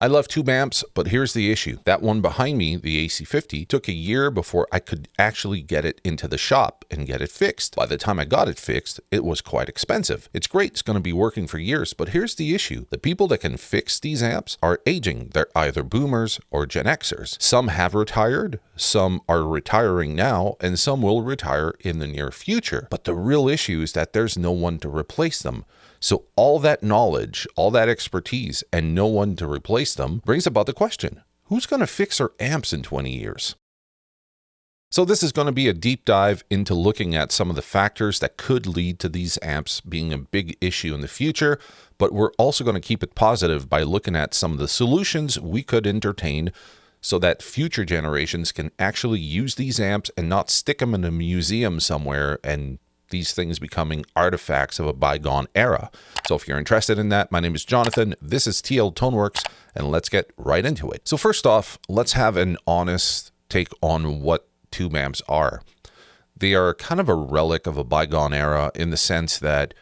I love tube amps, but here's the issue. That one behind me, the AC50, took a year before I could actually get it into the shop and get it fixed. By the time I got it fixed, it was quite expensive. It's great, it's going to be working for years, but here's the issue. The people that can fix these amps are aging. They're either boomers or Gen Xers. Some have retired, some are retiring now, and some will retire in the near future. But the real issue is that there's no one to replace them. So all that knowledge, all that expertise, and no one to replace them brings about the question, who's going to fix our amps in 20 years? So this is going to be a deep dive into looking at some of the factors that could lead to these amps being a big issue in the future, but we're also going to keep it positive by looking at some of the solutions we could entertain so that future generations can actually use these amps and not stick them in a museum somewhere and these things becoming artifacts of a bygone era. So if you're interested in that, my name is Jonathan. This is TL Toneworks, and let's get right into it. So first off, let's have an honest take on what tube amps are. They are kind of a relic of a bygone era in the sense that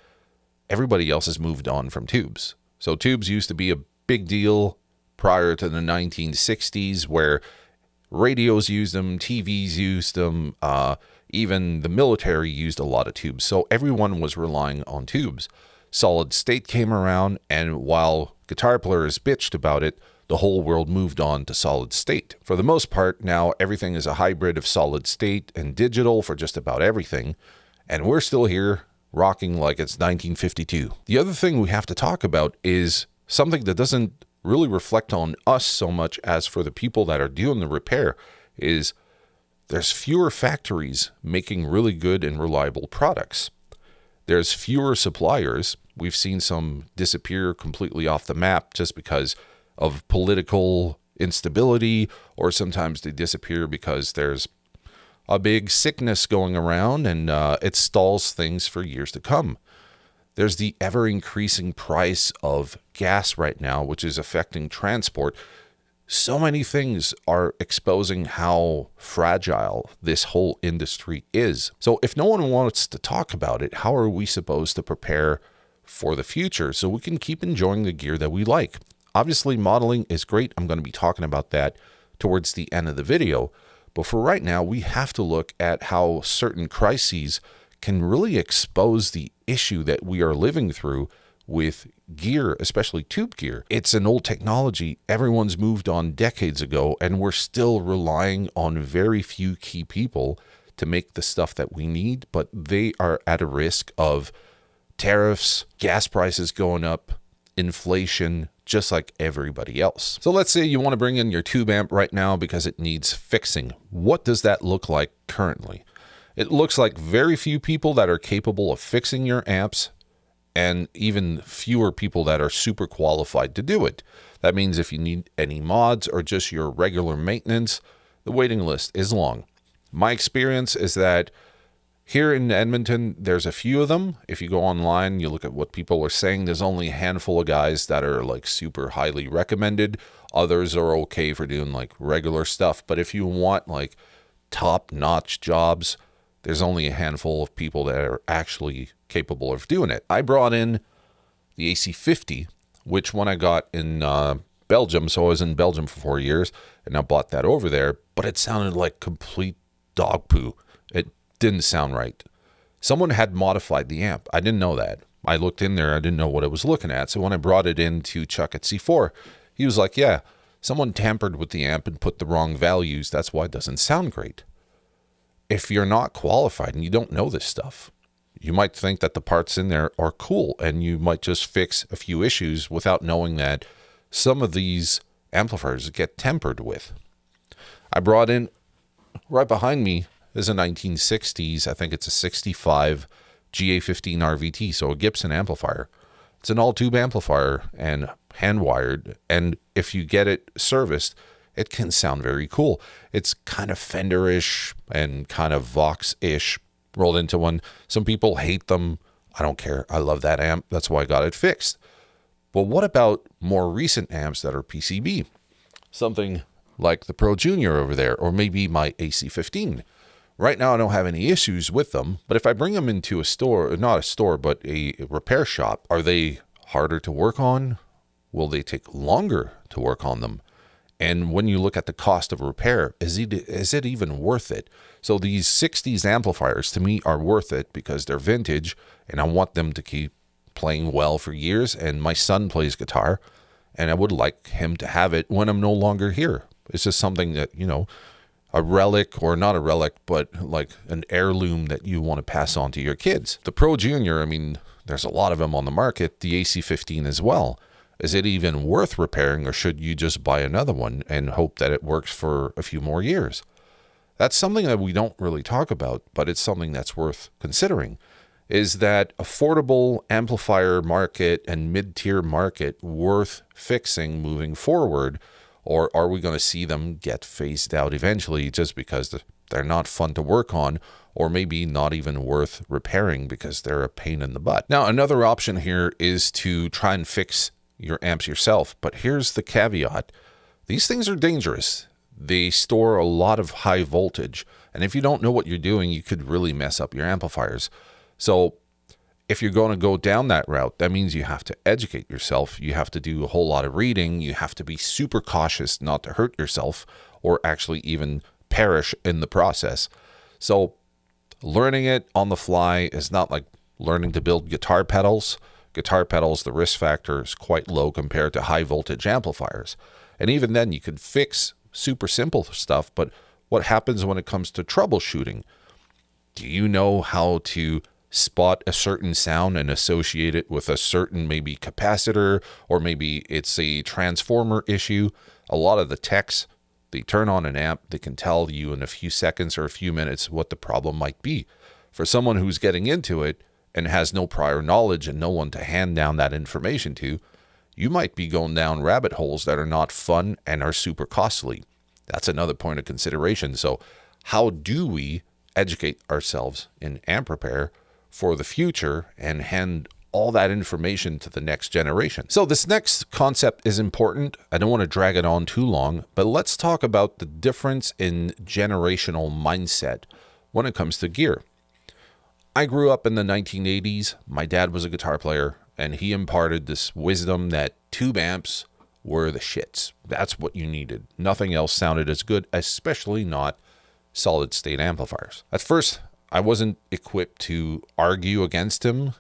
everybody else has moved on from tubes. So tubes used to be a big deal prior to the 1960s, where radios used them, TVs used them, even the military used a lot of tubes. So everyone was relying on tubes. Solid state came around, and while guitar players bitched about it, the whole world moved on to solid state. For the most part, now everything is a hybrid of solid state and digital for just about everything, and we're still here rocking like it's 1952. The other thing we have to talk about is something that doesn't really reflect on us so much as for the people that are doing the repair, is there's fewer factories making really good and reliable products. There's fewer suppliers. We've seen some disappear completely off the map just because of political instability, or sometimes they disappear because there's a big sickness going around and it stalls things for years to come. There's the ever-increasing price of gas right now, which is affecting transport. So many things are exposing how fragile this whole industry is. So if no one wants to talk about it, how are we supposed to prepare for the future so we can keep enjoying the gear that we like? Obviously, modeling is great. I'm going to be talking about that towards the end of the video. But for right now, we have to look at how certain crises can really expose the issue that we are living through with gear, especially tube gear. It's an old technology. Everyone's moved on decades ago, and we're still relying on very few key people to make the stuff that we need, but they are at a risk of tariffs, gas prices going up, inflation, just like everybody else. So let's say you want to bring in your tube amp right now because it needs fixing. What does that look like currently? It looks like very few people that are capable of fixing your amps, and even fewer people that are super qualified to do it. That means if you need any mods or just your regular maintenance, the waiting list is long. My experience is that here in Edmonton, there's a few of them. If you go online, you look at what people are saying, there's only a handful of guys that are like super highly recommended. Others are okay for doing like regular stuff. But if you want like top-notch jobs, there's only a handful of people that are actually capable of doing it. I brought in the AC50, which when I got in Belgium, so I was in Belgium for 4 years, and I bought that over there, but it sounded like complete dog poo. It didn't sound right. Someone had modified the amp. I didn't know that. I looked in there, I didn't know what I was looking at, so when I brought it in to Chuck at C4, he was like, yeah, someone tampered with the amp and put the wrong values, that's why it doesn't sound great. If you're not qualified and you don't know this stuff, you might think that the parts in there are cool and you might just fix a few issues without knowing that some of these amplifiers get tempered with. I brought in, right behind me is a 1960s, I think it's a 65 GA15 RVT, so a Gibson amplifier. It's an all-tube amplifier and hand-wired, and if you get it serviced, it can sound very cool. It's kind of Fender-ish and kind of Vox-ish rolled into one. Some people hate them. I don't care. I love that amp. That's why I got it fixed. But what about more recent amps that are PCB? Something like the Pro Junior over there, or maybe my AC15. Right now, I don't have any issues with them, but if I bring them into a store, not a store, but a repair shop, are they harder to work on? Will they take longer to work on them? And when you look at the cost of repair, is it even worth it? So these 60s amplifiers to me are worth it because they're vintage and I want them to keep playing well for years. And my son plays guitar and I would like him to have it when I'm no longer here. It's just something that, a relic, or not a relic, but like an heirloom that you want to pass on to your kids. The Pro Junior, there's a lot of them on the market, the AC15 as well. Is it even worth repairing, or should you just buy another one and hope that it works for a few more years? That's something that we don't really talk about, but it's something that's worth considering. Is that affordable amplifier market and mid-tier market worth fixing moving forward, or are we going to see them get phased out eventually just because they're not fun to work on, or maybe not even worth repairing because they're a pain in the butt? Now, another option here is to try and fix your amps yourself, but here's the caveat. These things are dangerous. They store a lot of high voltage, and if you don't know what you're doing, you could really mess up your amplifiers. So if you're going to go down that route, that means you have to educate yourself. You have to do a whole lot of reading. You have to be super cautious not to hurt yourself or actually even perish in the process. So learning it on the fly is not like learning to build guitar pedals. Guitar pedals, the risk factor is quite low compared to high voltage amplifiers. And even then you could fix super simple stuff, but what happens when it comes to troubleshooting? Do you know how to spot a certain sound and associate it with a certain maybe capacitor, or maybe it's a transformer issue? A lot of the techs, they turn on an amp, they can tell you in a few seconds or a few minutes what the problem might be. For someone who's getting into it and has no prior knowledge and no one to hand down that information to, you might be going down rabbit holes that are not fun and are super costly. That's another point of consideration. So how do we educate ourselves in amp repair for the future and hand all that information to the next generation? So this next concept is important. I don't want to drag it on too long, but let's talk about the difference in generational mindset when it comes to gear. I grew up in the 1980s. My dad was a guitar player, and he imparted this wisdom that tube amps were the shits. That's what you needed. Nothing else sounded as good, especially not solid state amplifiers. At first, I wasn't equipped to argue against him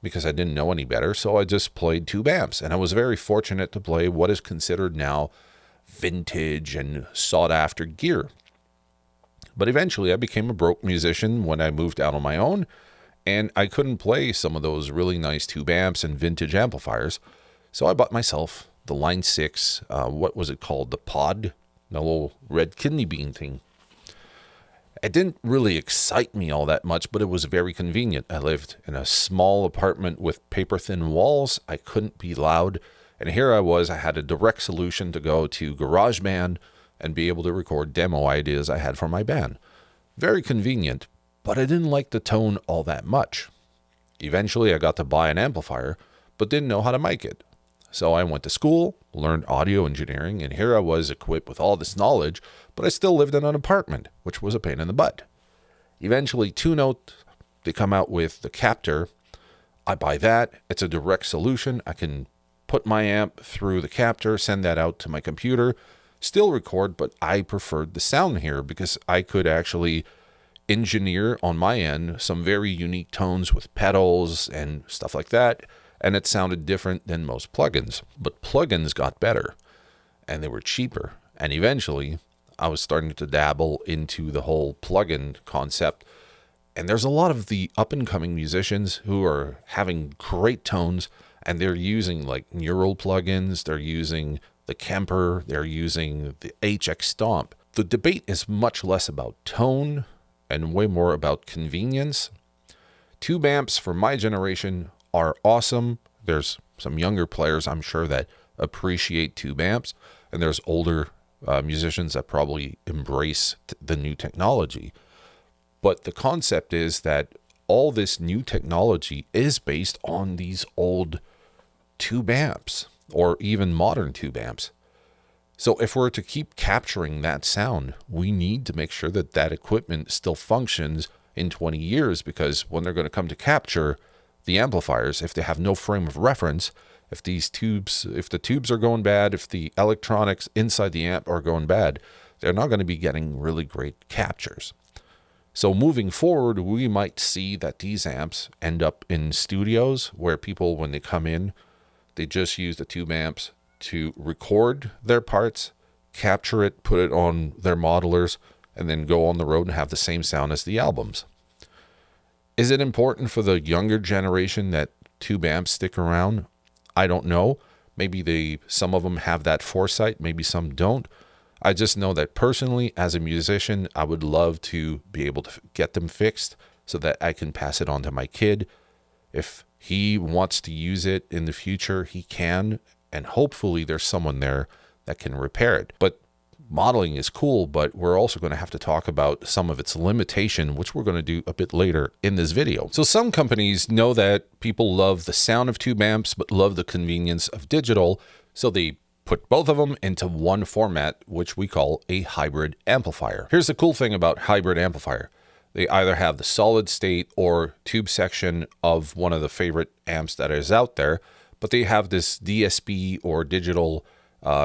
because I didn't know any better, so I just played tube amps, and I was very fortunate to play what is considered now vintage and sought after gear. But eventually I became a broke musician when I moved out on my own, and I couldn't play some of those really nice tube amps and vintage amplifiers. So I bought myself the Line 6, what was it called? The Pod, the little red kidney bean thing. It didn't really excite me all that much, but it was very convenient. I lived in a small apartment with paper-thin walls. I couldn't be loud. And here I was, I had a direct solution to go to GarageBand and be able to record demo ideas I had for my band. Very convenient, but I didn't like the tone all that much. Eventually I got to buy an amplifier, but didn't know how to mic it. So I went to school, learned audio engineering, and here I was equipped with all this knowledge, but I still lived in an apartment, which was a pain in the butt. Eventually, Two-Note, they come out with the Captor. I buy that. It's a direct solution. I can put my amp through the Captor, send that out to my computer, still record, but I preferred the sound here because I could actually engineer on my end some very unique tones with pedals and stuff like that, and it sounded different than most plugins. But plugins got better, and they were cheaper, and eventually I was starting to dabble into the whole plugin concept, and there's a lot of the up-and-coming musicians who are having great tones, and they're using like neural plugins, they're using the Kemper, they're using the HX Stomp. The debate is much less about tone and way more about convenience. Tube amps for my generation are awesome. There's some younger players, I'm sure, that appreciate tube amps, and there's older musicians that probably embrace the new technology. But the concept is that all this new technology is based on these old tube amps, or even modern tube amps. So if we're to keep capturing that sound, we need to make sure that that equipment still functions in 20 years, because when they're going to come to capture the amplifiers, if they have no frame of reference if the tubes are going bad, if the electronics inside the amp are going bad, they're not going to be getting really great captures. So moving forward, we might see that these amps end up in studios where people, when they come in, they just use the tube amps to record their parts, capture it, put it on their modelers, and then go on the road and have the same sound as the albums. Is it important for the younger generation that tube amps stick around? I don't know. Maybe some of them have that foresight, maybe some don't. I just know that personally, as a musician, I would love to be able to get them fixed so that I can pass it on to my kid. If he wants to use it in the future, he can, and hopefully there's someone there that can repair it. But modeling is cool, but we're also going to have to talk about some of its limitation, which we're going to do a bit later in this video. So some companies know that people love the sound of tube amps, but love the convenience of digital, so they put both of them into one format, which we call a hybrid amplifier. Here's the cool thing about hybrid amplifier. They either have the solid state or tube section of one of the favorite amps that is out there, but they have this DSP or digital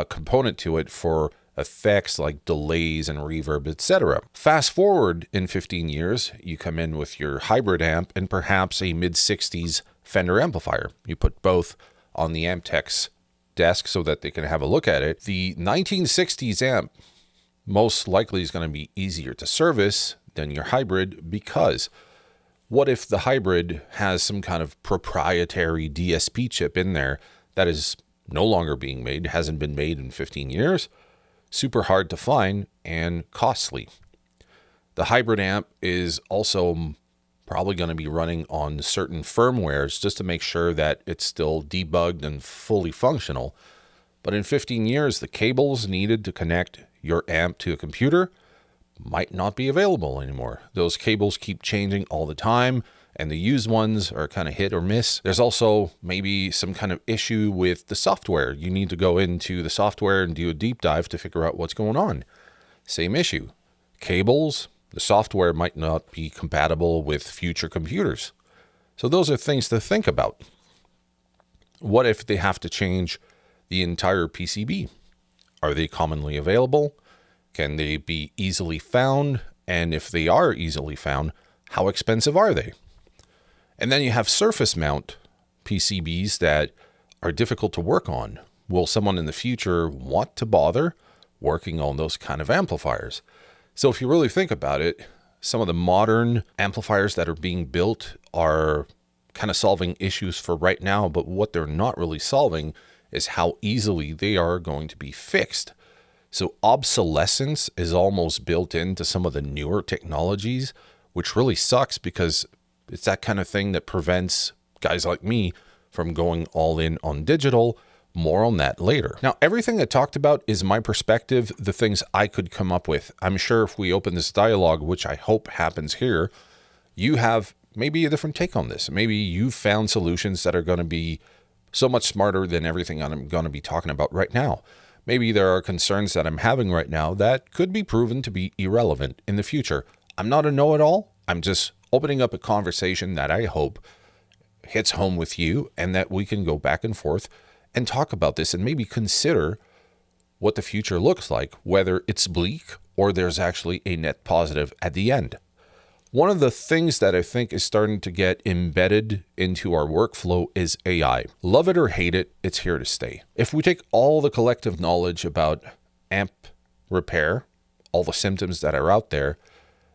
component to it for effects like delays and reverb, etc. Fast forward in 15 years, you come in with your hybrid amp and perhaps a mid-60s Fender amplifier. You put both on the amp tech's desk so that they can have a look at it. The 1960s amp most likely is going to be easier to service than your hybrid, because what if the hybrid has some kind of proprietary DSP chip in there that is no longer being made, hasn't been made in 15 years, super hard to find and costly. The hybrid amp is also probably going to be running on certain firmwares just to make sure that it's still debugged and fully functional. But in 15 years, the cables needed to connect your amp to a computer might not be available anymore. Those cables keep changing all the time, and the used ones are kind of hit or miss. There's also maybe some kind of issue with the software. You need to go into the software and do a deep dive to figure out what's going on. Same issue. Cables, the software might not be compatible with future computers. So those are things to think about. What if they have to change the entire PCB? Are they commonly available? Can they be easily found? And if they are easily found, how expensive are they? And then you have surface mount PCBs that are difficult to work on. Will someone in the future want to bother working on those kind of amplifiers? So if you really think about it, some of the modern amplifiers that are being built are kind of solving issues for right now, but what they're not really solving is how easily they are going to be fixed. So obsolescence is almost built into some of the newer technologies, which really sucks because it's that kind of thing that prevents guys like me from going all in on digital. More on that later. Now, everything I talked about is my perspective, the things I could come up with. I'm sure if we open this dialogue, which I hope happens here, you have maybe a different take on this. Maybe you've found solutions that are going to be so much smarter than everything I'm going to be talking about right now. Maybe there are concerns that I'm having right now that could be proven to be irrelevant in the future. I'm not a know-it-all. I'm just opening up a conversation that I hope hits home with you and that we can go back and forth and talk about this and maybe consider what the future looks like, whether it's bleak or there's actually a net positive at the end. One of the things that I think is starting to get embedded into our workflow is AI. Love it or hate it, it's here to stay. If we take all the collective knowledge about amp repair, all the symptoms that are out there,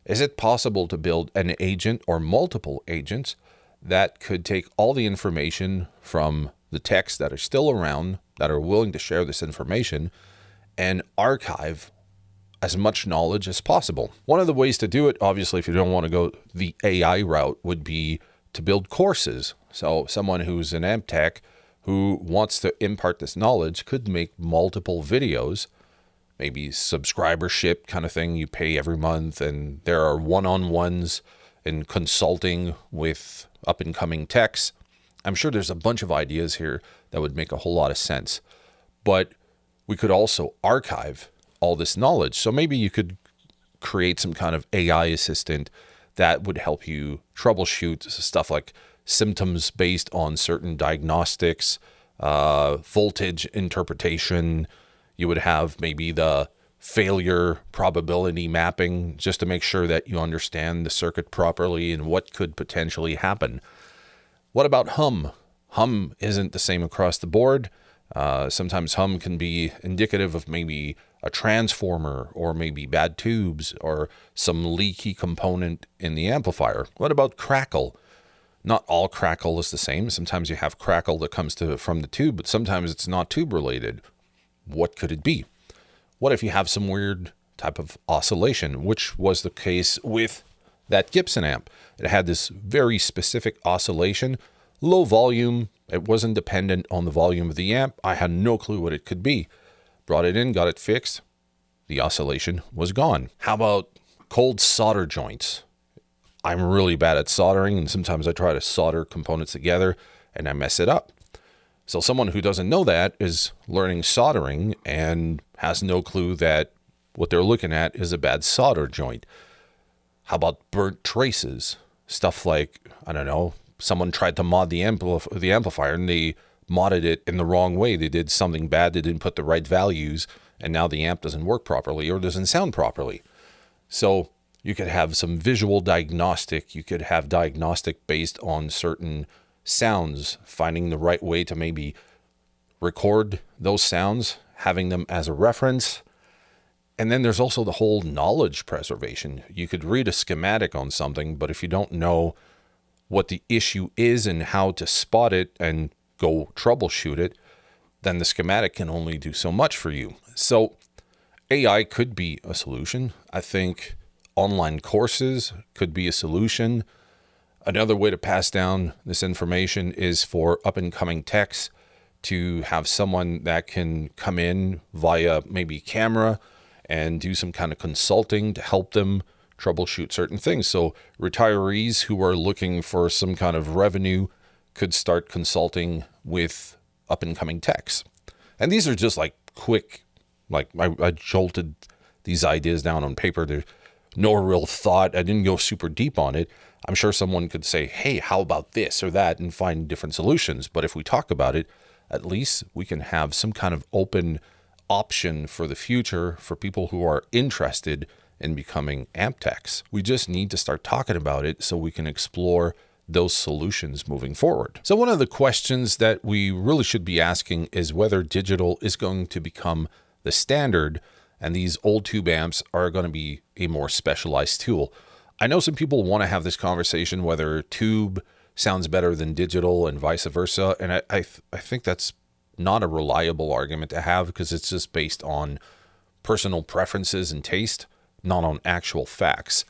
is it possible to build an agent or multiple agents that could take all the information from the techs that are still around, that are willing to share this information, and archive as much knowledge as possible? One of the ways to do it, obviously, if you don't want to go the AI route, would be to build courses. So someone who's an amp tech who wants to impart this knowledge could make multiple videos, maybe subscribership kind of thing. You pay every month, and there are one-on-ones and consulting with up-and-coming techs. I'm sure there's a bunch of ideas here that would make a whole lot of sense. But we could also archive all this knowledge. So maybe you could create some kind of AI assistant that would help you troubleshoot stuff like symptoms based on certain diagnostics, voltage interpretation. You would have maybe the failure probability mapping just to make sure that you understand the circuit properly and what could potentially happen. What about hum? Hum isn't the same across the board. Sometimes hum can be indicative of maybe a transformer or maybe bad tubes or some leaky component in the amplifier. What about crackle? Not all crackle is the same. Sometimes you have crackle that comes from the tube, but sometimes it's not tube related. What could it be? What if you have some weird type of oscillation, which was the case with that Gibson amp? It had this very specific oscillation, low volume. It wasn't dependent on the volume of the amp. I had no clue what it could be. Brought it in, got it fixed. The oscillation was gone. How about cold solder joints? I'm really bad at soldering, and sometimes I try to solder components together and I mess it up. So someone who doesn't know that is learning soldering and has no clue that what they're looking at is a bad solder joint. How about burnt traces? Stuff like, I don't know, someone tried to mod the amplifier and they modded it in the wrong way. They did something bad. They didn't put the right values, and now the amp doesn't work properly or doesn't sound properly. So you could have some visual diagnostic. You could have diagnostic based on certain sounds, finding the right way to maybe record those sounds, having them as a reference. And then there's also the whole knowledge preservation. You could read a schematic on something, but if you don't know what the issue is and how to spot it and go troubleshoot it, then the schematic can only do so much for you. So AI could be a solution. I think online courses could be a solution. Another way to pass down this information is for up-and-coming techs to have someone that can come in via maybe camera and do some kind of consulting to help them troubleshoot certain things. So retirees who are looking for some kind of revenue could start consulting with up-and-coming techs. And these are just like quick, like I jolted these ideas down on paper. There's no real thought. I didn't go super deep on it. I'm sure someone could say, hey, how about this or that, and find different solutions. But if we talk about it, at least we can have some kind of open option for the future for people who are interested in becoming amp techs. We just need to start talking about it so we can explore those solutions moving forward. So one of the questions that we really should be asking is whether digital is going to become the standard and these old tube amps are going to be a more specialized tool. I know some people want to have this conversation whether tube sounds better than digital and vice versa, and I think that's not a reliable argument to have because it's just based on personal preferences and taste, not on actual facts.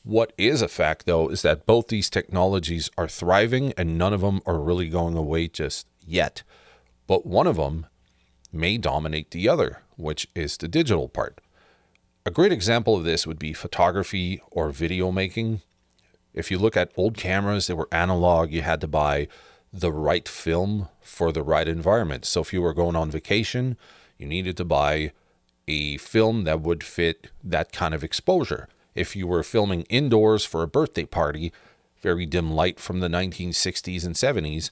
What is a fact, though, is that both these technologies are thriving and none of them are really going away just yet. But one of them may dominate the other, which is the digital part. A great example of this would be photography or video making. If you look at old cameras that were analog, you had to buy the right film for the right environment. So if you were going on vacation, you needed to buy a film that would fit that kind of exposure. If you were filming indoors for a birthday party, very dim light from the 1960s and 70s,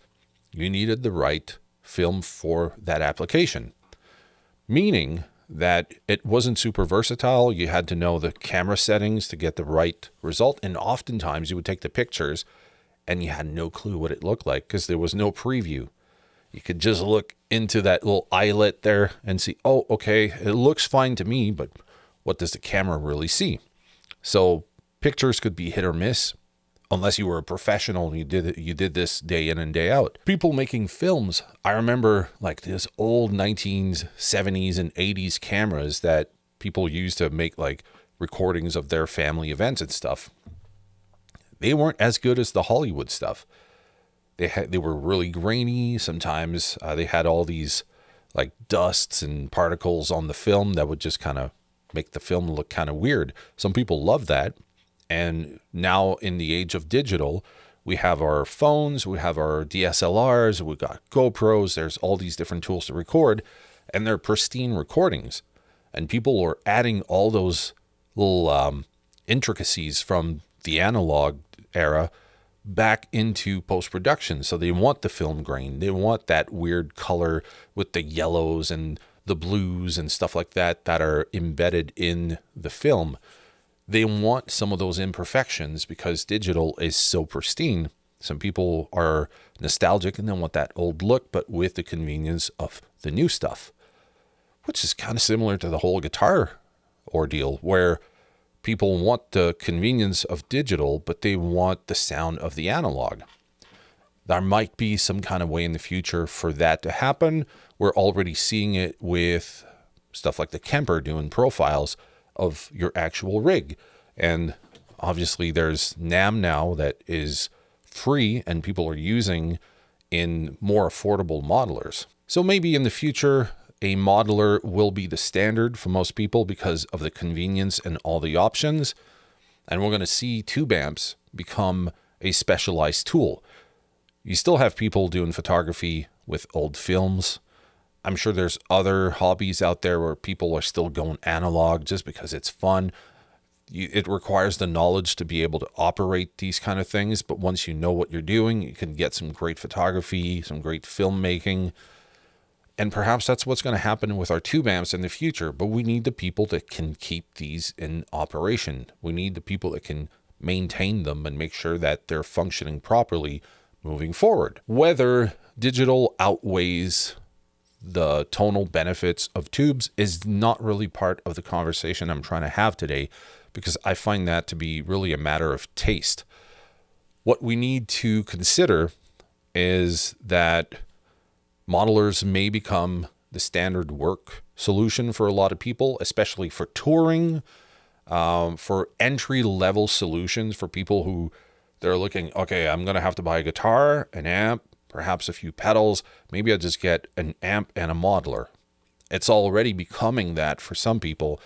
you needed the right film for that application. Meaning that it wasn't super versatile. You had to know the camera settings to get the right result. And oftentimes you would take the pictures and you had no clue what it looked like because there was no preview. You could just look into that little eyelet there and see, oh, okay, it looks fine to me, but what does the camera really see? So pictures could be hit or miss unless you were a professional and you did this day in and day out. People making films, I remember like this old 1970s and 80s cameras that people used to make like recordings of their family events and stuff. They weren't as good as the Hollywood stuff. They were really grainy. Sometimes they had all these like dusts and particles on the film that would just kind of make the film look kind of weird. Some people love that. And now in the age of digital, we have our phones, we have our DSLRs, we've got GoPros, there's all these different tools to record, and they're pristine recordings. And people are adding all those little intricacies from the analog era back into post-production. So they want the film grain. They want that weird color with the yellows and the blues and stuff like that that are embedded in the film. They want some of those imperfections because digital is so pristine. Some people are nostalgic and they want that old look, but with the convenience of the new stuff, which is kind of similar to the whole guitar ordeal, where people want the convenience of digital, but they want the sound of the analog. There might be some kind of way in the future for that to happen. We're already seeing it with stuff like the Kemper doing profiles of your actual rig. And obviously there's NAMM now that is free and people are using in more affordable modelers. So maybe in the future, a modeler will be the standard for most people because of the convenience and all the options. And we're going to see tube amps become a specialized tool. You still have people doing photography with old films. I'm sure there's other hobbies out there where people are still going analog just because it's fun. It requires the knowledge to be able to operate these kind of things. But once you know what you're doing, you can get some great photography, some great filmmaking. And perhaps that's what's going to happen with our tube amps in the future. But we need the people that can keep these in operation. We need the people that can maintain them and make sure that they're functioning properly moving forward. Whether digital outweighs the tonal benefits of tubes is not really part of the conversation I'm trying to have today, because I find that to be really a matter of taste. What we need to consider is that modelers may become the standard work solution for a lot of people, especially for touring, for entry-level solutions for people who they're looking, okay, I'm going to have to buy a guitar, an amp, perhaps a few pedals. Maybe I'll just get an amp and a modeler. It's already becoming that for some people,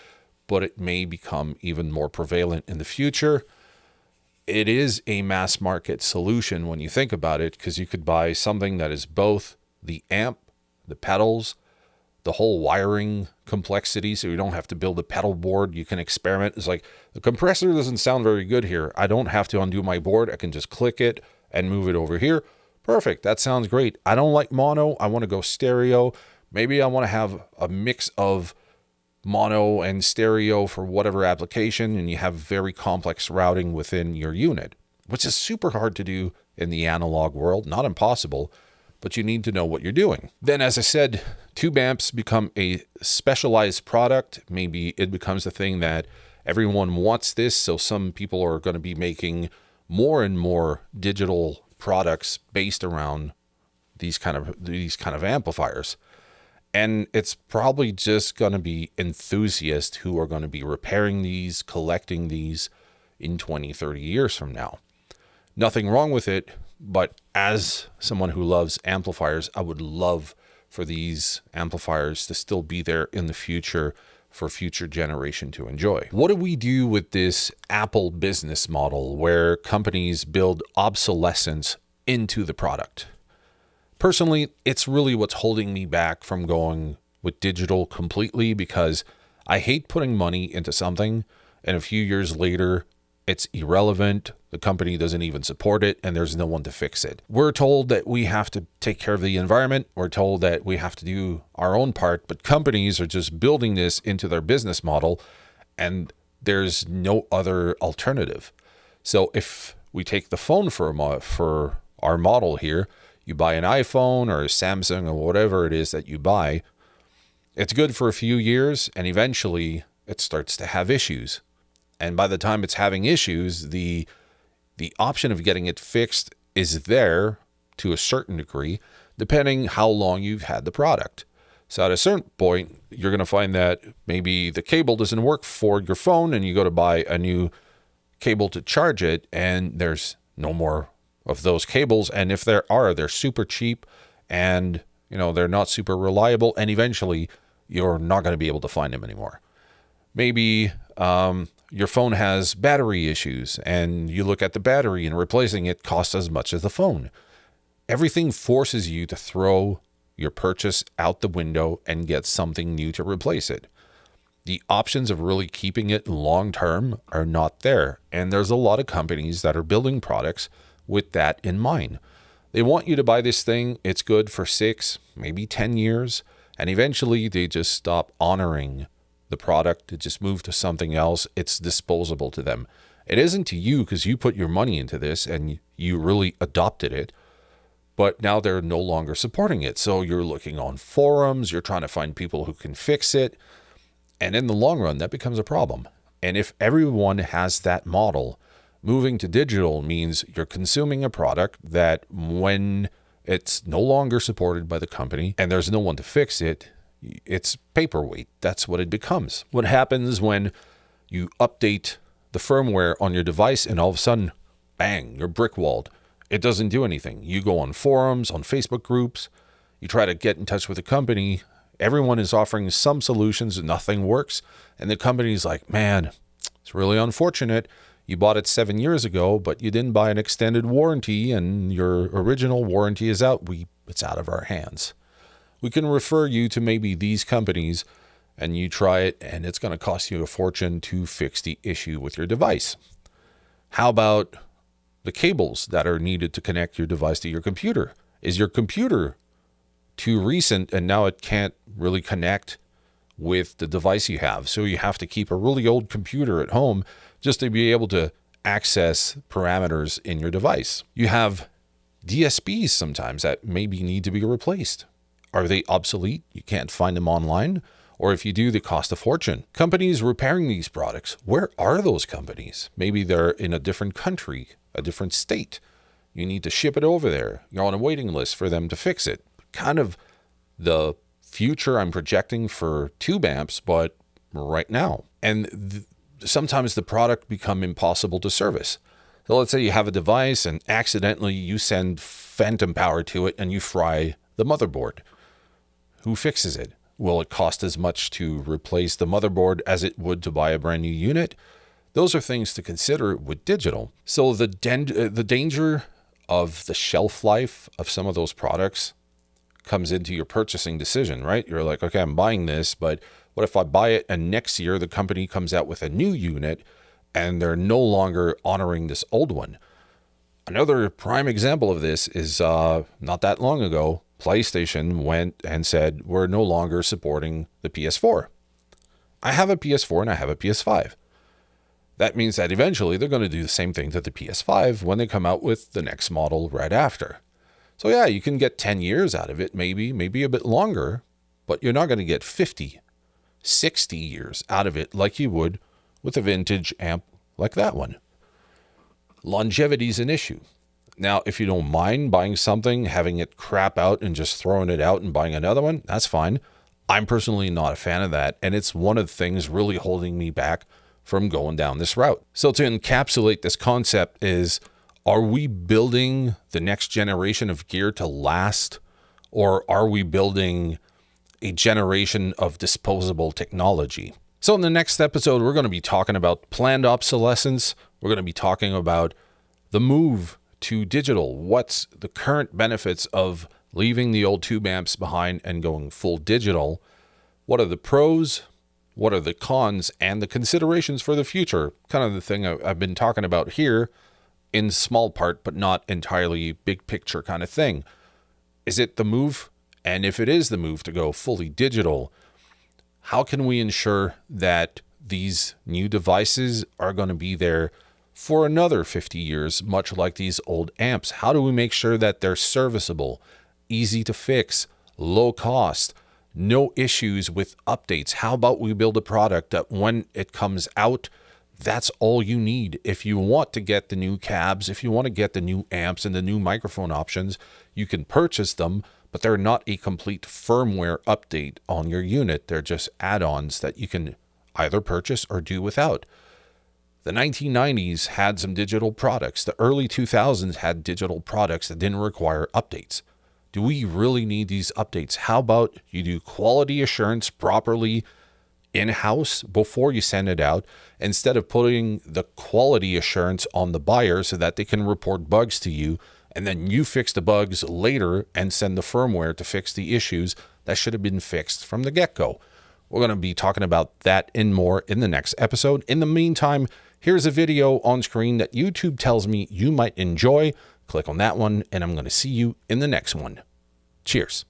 but it may become even more prevalent in the future. It is a mass market solution when you think about it, because you could buy something that is both the amp, the pedals, the whole wiring complexity, so you don't have to build a pedal board. You can experiment. It's like, the compressor doesn't sound very good here. I don't have to undo my board. I can just click it and move it over here. Perfect. That sounds great. I don't like mono. I want to go stereo. Maybe I want to have a mix of mono and stereo for whatever application, and you have very complex routing within your unit, which is super hard to do in the analog world. Not impossible, but you need to know what you're doing. Then, as I said, tube amps become a specialized product. Maybe it becomes a thing that everyone wants this, so some people are going to be making more and more digital products based around these kind of amplifiers. And it's probably just going to be enthusiasts who are going to be repairing these, collecting these in 20, 30 years from now. Nothing wrong with it, but as someone who loves amplifiers, I would love for these amplifiers to still be there in the future for future generation to enjoy. What do we do with this Apple business model where companies build obsolescence into the product? Personally, it's really what's holding me back from going with digital completely, because I hate putting money into something and a few years later it's irrelevant. The company doesn't even support it and there's no one to fix it. We're told that we have to take care of the environment. We're told that we have to do our own part, but companies are just building this into their business model and there's no other alternative. So if we take the phone for our model here, you buy an iPhone or a Samsung or whatever it is that you buy, it's good for a few years and eventually it starts to have issues. And by the time it's having issues, the option of getting it fixed is there to a certain degree, depending how long you've had the product. So at a certain point, you're going to find that maybe the cable doesn't work for your phone and you go to buy a new cable to charge it and there's no more of those cables. And if there are, they're super cheap and they're not super reliable. And eventually you're not going to be able to find them anymore. Maybe your phone has battery issues and you look at the battery and replacing it costs as much as the phone. Everything forces you to throw your purchase out the window and get something new to replace it. The options of really keeping it long term are not there. And there's a lot of companies that are building products with that in mind. They want you to buy this thing. It's good for 6, maybe 10 years. And eventually they just stop honoring the product. It just moved to something else. It's disposable to them. It isn't to you because you put your money into this and you really adopted it. But now they're no longer supporting it. So you're looking on forums. You're trying to find people who can fix it. And in the long run, that becomes a problem. And if everyone has that model, moving to digital means you're consuming a product that when it's no longer supported by the company and there's no one to fix it, it's paperweight. That's what it becomes. What happens when you update the firmware on your device and all of a sudden, bang, you're brick-walled. It doesn't do anything. You go on forums, on Facebook groups, you try to get in touch with the company. Everyone is offering some solutions and nothing works. And the company's like, man, it's really unfortunate. You bought it 7 years ago, but you didn't buy an extended warranty and your original warranty is out. It's out of our hands. We can refer you to maybe these companies and you try it and it's going to cost you a fortune to fix the issue with your device. How about the cables that are needed to connect your device to your computer? Is your computer too recent and now it can't really connect with the device you have? So you have to keep a really old computer at home just to be able to access parameters in your device. You have DSPs sometimes that maybe need to be replaced. Are they obsolete? You can't find them online? Or if you do, they cost a fortune. Companies repairing these products, where are those companies? Maybe they're in a different country, a different state. You need to ship it over there. You're on a waiting list for them to fix it. Kind of the future I'm projecting for tube amps, but right now. And sometimes the product become impossible to service. So let's say you have a device and accidentally you send phantom power to it and you fry the motherboard. Who fixes it? Will it cost as much to replace the motherboard as it would to buy a brand new unit? Those are things to consider with digital. So the danger of the shelf life of some of those products comes into your purchasing decision, right? You're like, okay, I'm buying this, but what if I buy it and next year the company comes out with a new unit and they're no longer honoring this old one? Another prime example of this is not that long ago, PlayStation went and said, we're no longer supporting the PS4. I have a PS4 and I have a PS5. That means that eventually they're going to do the same thing to the PS5 when they come out with the next model right after. So yeah, you can get 10 years out of it, maybe a bit longer, but you're not going to get 50, 60 years out of it like you would with a vintage amp like that one. Longevity is an issue. Now, if you don't mind buying something, having it crap out and just throwing it out and buying another one, that's fine. I'm personally not a fan of that, and it's one of the things really holding me back from going down this route. So to encapsulate this concept is, are we building the next generation of gear to last, or are we building a generation of disposable technology? So in the next episode, we're going to be talking about planned obsolescence. We're going to be talking about the move to digital. What's the current benefits of leaving the old tube amps behind and going full digital? What are the pros? What are the cons and the considerations for the future? Kind of the thing I've been talking about here in small part, but not entirely big picture kind of thing. Is it the move? And if it is the move to go fully digital, how can we ensure that these new devices are going to be there for another 50 years, much like these old amps? How do we make sure that they're serviceable, easy to fix, low cost, no issues with updates? How about we build a product that when it comes out, that's all you need? If you want to get the new cabs, if you want to get the new amps and the new microphone options, you can purchase them, but they're not a complete firmware update on your unit. They're just add-ons that you can either purchase or do without. The 1990s had some digital products. The early 2000s had digital products that didn't require updates. Do we really need these updates? How about you do quality assurance properly in-house before you send it out, instead of putting the quality assurance on the buyer so that they can report bugs to you, and then you fix the bugs later and send the firmware to fix the issues that should have been fixed from the get-go? We're going to be talking about that and more in the next episode. In the meantime, here's a video on screen that YouTube tells me you might enjoy. Click on that one, and I'm going to see you in the next one. Cheers.